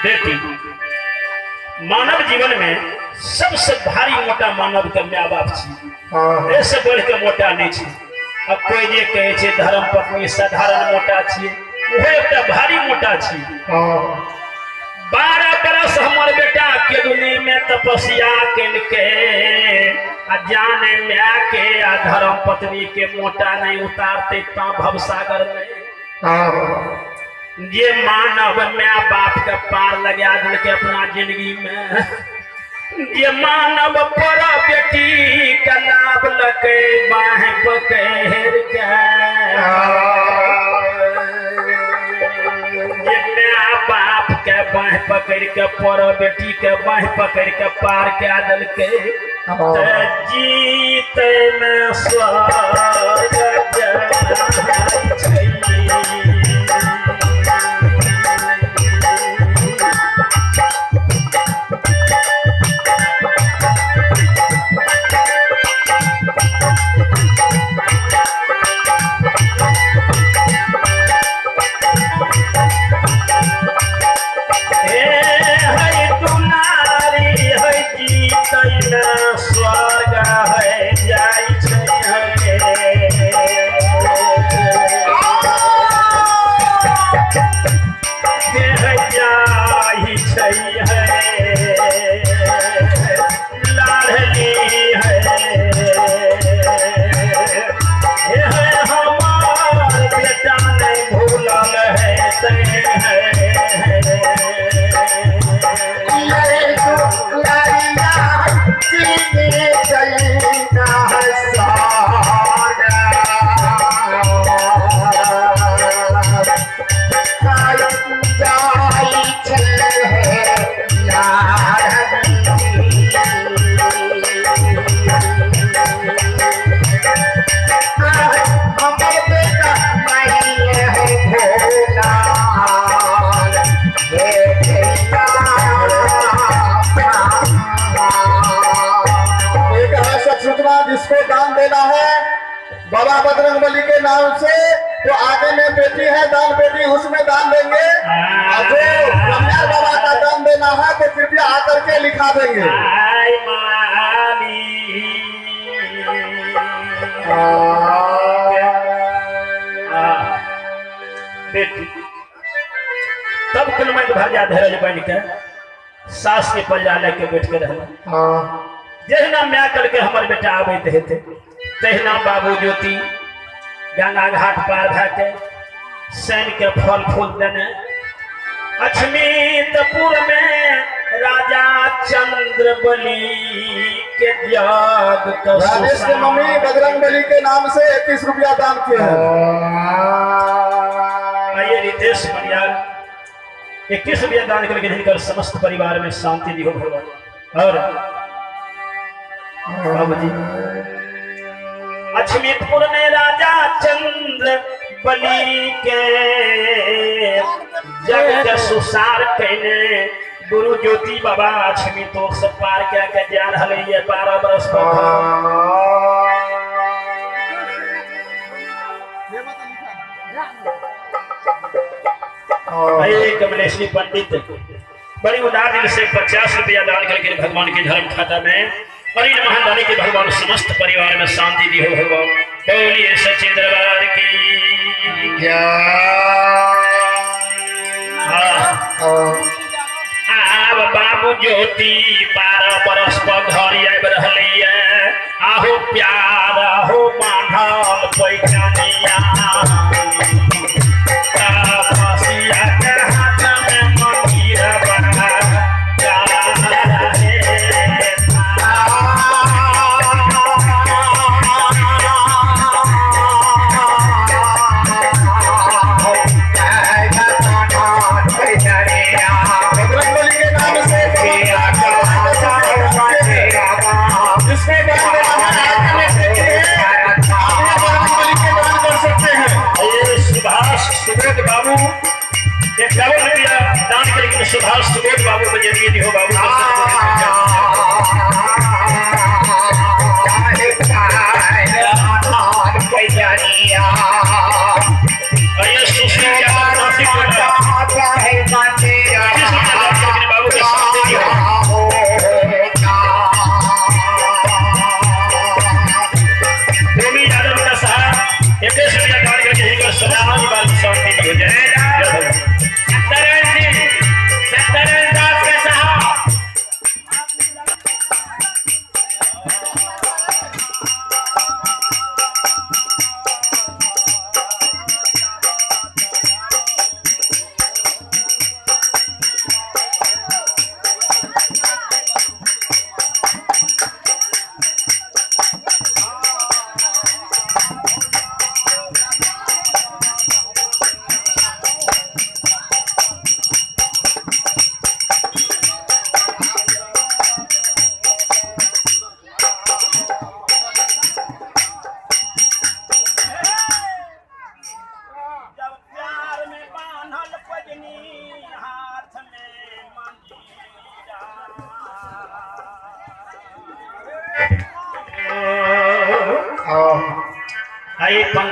बेटी मानव जीवन में सबसे भारी मोटा मानव के माय बाप छी। ऐसे बढ़ के मोटा नहीं छी। अब कोई जे कहे छे धर्म पत्नी साधारण मोटा छी, वो एकटा भारी मोटा छी। 12 बरस हमर बेटा के दुनिया में तपस्या के जाने माय के आ धर्म पत्नी के मोटा नहीं उतारते ता भवसागर में। ये मानव माय बाप का पार लगा दिल के अपना जिंदगी में। ये मानव पर बेटी का लाभ लके बाहें पकड़ के। ये माय बाप के बाह पकड़ के पर बेटी के बाह पकड़ के पार के दिल के। जीत में स्वर्ग जिसको दान देना है बाबा बजरंगबली के नाम से, तो आगे में पेटी है दान पेटी, उसमें दान देंगे। और जो कन्या बाबा का दान देना है तो कृपया आकर के लिखा देंगे। बेटी तब कुल में भर जा धैर्य बन के सास के पल्ला लेके बैठ के रहना। जहिना मैं कल के हमर बेटा आबैत हेते तहिना बाबू ज्योति गंगा घाट पार भए के सैन के फल फूल देने अछमीतपुर में राजा चंद्रबली के त्याग राजेश के मम्मी बजरंगबली के नाम से 21 रुपया दान किए हैं। आइए रितेश मरियाल 21 रुपया दान करके समस्त परिवार में शांति दी हो भगवान। और बाबूजी अछमीतपुर में राजा चंद्र बली के जग सुसार कहने गुरु ज्योति बाबा अछमीतों से पार क्या क्या जा रहा है 12 बरस कमलेश्वरी पंडित बड़ी उदार दिल से 50 रुपया दान करके भगवान के धर्म खाता में और इन महादानी के भगवान समस्त परिवार में शांति दी हो भगवान। बोलिए सच्चे दरबार की अब बाबू ज्योति 12 बरस पर घर आब रही है। आहो प्यार आहो बांधल पैखानिया बाबू एक 50 रुपया दान करके सुभाष सुबोध बाबू को जरिए हो बाबू। सुशील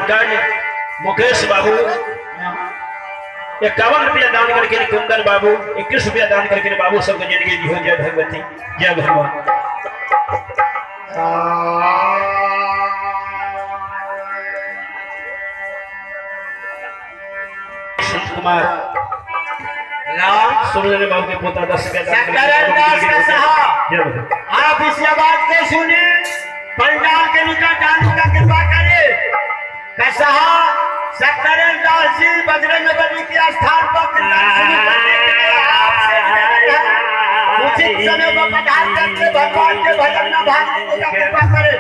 पंकज मुकेश बाबू 51 रुपया दान करके कुंदन बाबू 21 रुपया दान करके बाबू सबको जिंदगी दी हो। जय भगवती जय भगवान। संत कुमार सूर्य बाबू के पोता 10 रुपया दान करके आप इस बात को सुने, पंडाल के निकट आने का कृपा करे। कसाहा सत्तरन दास जी बजरंग बली के स्थान पर उचित समय पर पधार करके भगवान के भजन में भाग लेने का कृपा करे।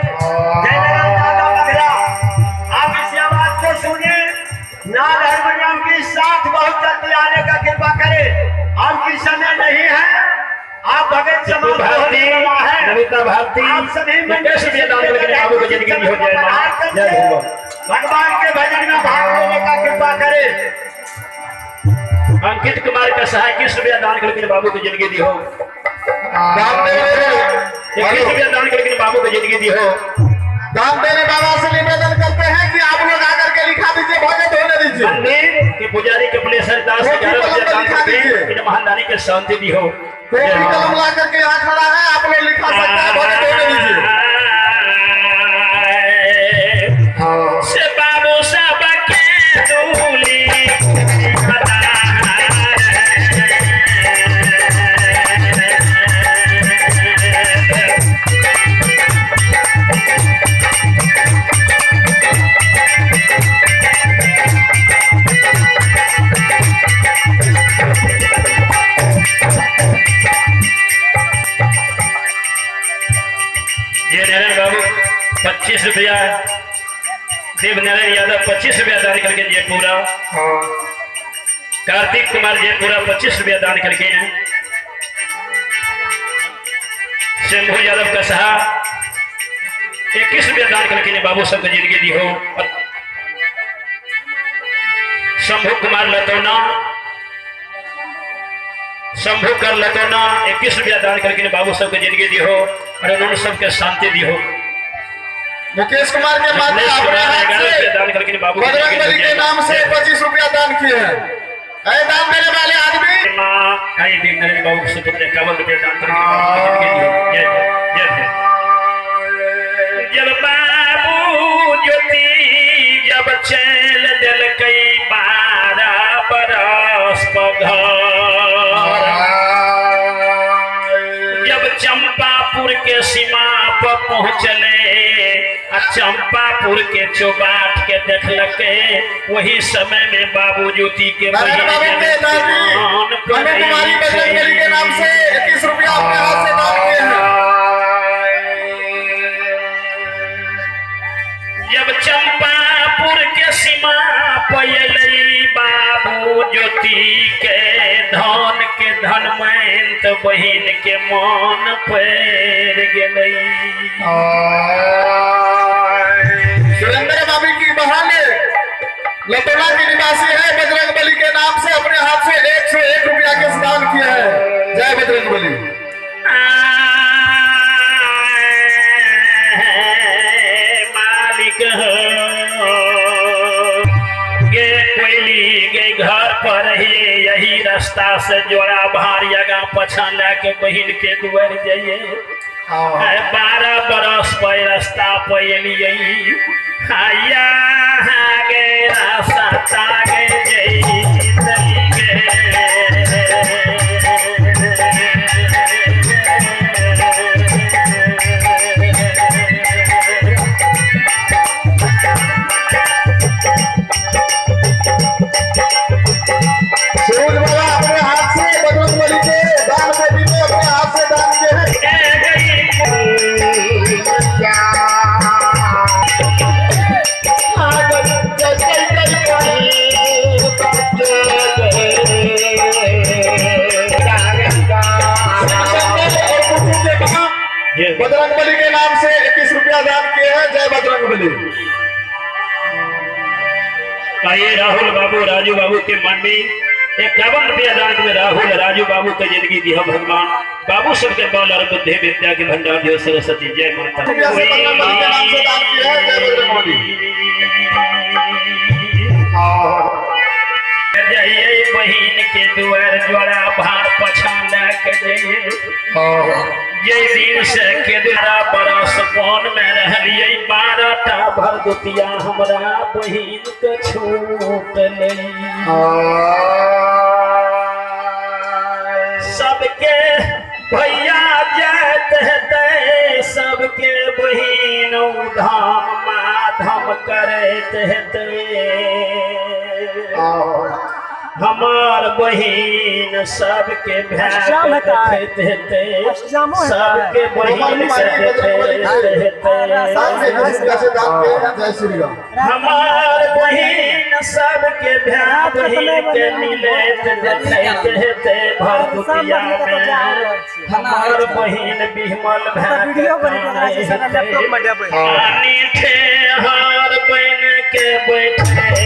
जय दादा बघेला। आप इस बात को सुने, नाल हारमोनियम के साथ बहुत जल्दी आने का कृपा करे। अब की समय नहीं है, आप भगत समाज भारती नमिता भारती आप सभी मुकेश रुपया दान करके बाबू को जिंदगी दी हो। जय मां जय भगवान। भगवान के भजन में भाग लेने का कृपा करे। अंकित कुमार का सहाय 21 रुपया दान करके बाबू को जिंदगी दी हो। 21 रुपया दान करके बाबू को जिंदगी दी हो। दान देने बाबा से निवेदन करते हैं कि आप लोग आकर के लिखा दीजिए, भजन होने दीजिए। मंदिर के पुजारी कपिलेश्वर दास 11 रुपया दान करके महादानी के शांति दी हो। कॉपी कलम ला करके यहाँ खड़ा है, आप लोग लिखा सकते हैं, भजन होने दीजिए। से बाबू सब के दूली बाबू 25 रुपया, देवनारायण यादव 25 रुपया दान करके जयपुरा, कार्तिक कुमार जयपुरा 25 रुपया दान करके, शंभू यादव का सहा 21 रुपया दान करके बाबू सबको जिंदगी दी हो। शंभू कुमार लतौना, शंभू कर लतौना 21 रुपया दान करके बाबू सबको जिंदगी दी हो और उन्होंने सबके शांति दी हो। मुकेश कुमार के माता अपने हाथ से दान करके बाबू बजरंग बली के नाम से 25 रुपया दान किए हैं। ऐ दान देने वाले आदमी आई दिन नरेंद्र बाबू के सुपुत्र 51 रुपया दान करके बाबू को जिंदगी दी। जय जय जय। जब बाबू ज्योति जब चैल दिल कई 12 बरस पघर, जब चंपापुर के सीमा पर पहुंचले, चंपापुर के चौबाट के देखलके, वही समय में बाबू ज्योति के कुमारी बजरंग बली के नाम से 21 रुपया अपने हाथ से दान किए हैं। जब चंपापुर के सीमा पयलई बाबू ज्योति के धन के धनवंत बहिन के मन पैर गेलई। सुरेंद्र बाबू की बहाने लतौना के निवासी है, बजरंग बली के नाम से अपने हाथ से 101 रुपया के दान किए हैं। जय बजरंग बली। मालिक गे कोयली गे घर पर ही यही रास्ता से जोड़ा भारी आगा पछा लेके बहिन के दुआर जाइए। 12 बरस पर रास्ता पैलिए गे रास्ता गे सूरज बाबा अपने हाथ से बजरंग बली के दान पेटी में अपने हाथ से दान किए हैं। बजरंग बली के नाम से 21 रुपया दान किए हैं। जय बजरंग बली। आइए राहुल बाबू राजू बाबू के मंडी ₹51 दान में राहुल राजू बाबू के जिंदगी दी भगवान बाबू सबके बल और बुद्धि विद्या के भंडार दियो सरस्वती जय माता दी। बजरंग बली के नाम से दान किया है, जय बजरंग बली। जाइए बहिन के दुआर जोड़ा भार पछा लेके जाइए जय दिन से के द्वारा बरस कौन में रहलिए 12टा भरदुतिया हमरा बहिन के छूट लई सबके भैया जात हेते सबके बहिन धाम माधम करत हेते हमार बहिन सबके हेते सबके बहिन जय श्री राम। हमार बहिन सबके बहिन के मिलत हेते भरदुतिया में हमार बहिन बिमल नीठे हार बन के बैठे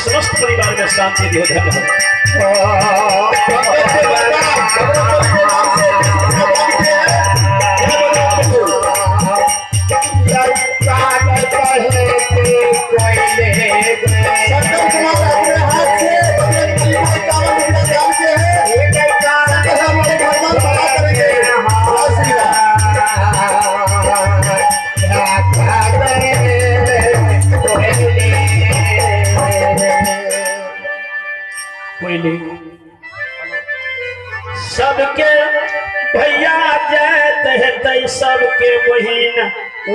समस्त परिवार में शांति दियो सबके भैया जात हेते सबके बहिन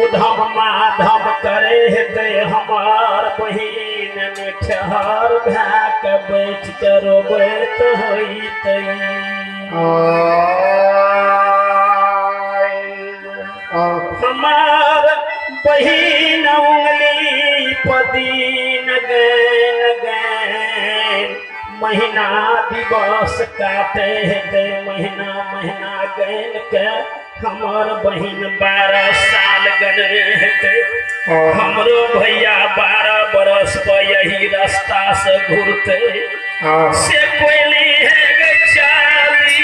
उधम माधम करे हेते हमार बहिन मिठहर भाक बैठ के रोबैत होइते हमार बहिन उंगली पदीन गैन गैन महीना दिवस काटे हेते महीना महीना गैन के हमार बहिन 12 साल गनवे हेते हमरो भैया 12 बरस पर यही रास्ता से घूरते से कोयली है गचाली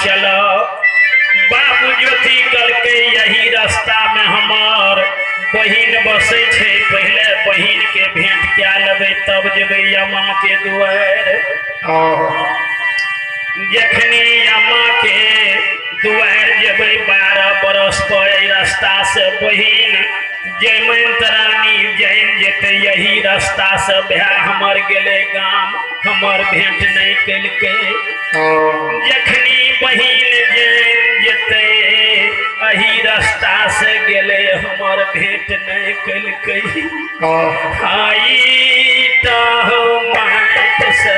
चलो। बाबू ज्योति कल के यही रास्ता में हमार बहिन बसे छे, पहले बहिन के भेंट क्या लेबे तब जेबे यमा के दुआर। जखनी यमा के दुआर जेबे 12 बरस पर रास्ता से बहिन जयमंत रानी जैन जेते यही रास्ता से भाई हमर गेले गाम हमर भेंट नहीं कलके। जखनी बहिन जैन जेते अही रास्ता से गेले हमर भेंट नहीं कलके। आई तो माट से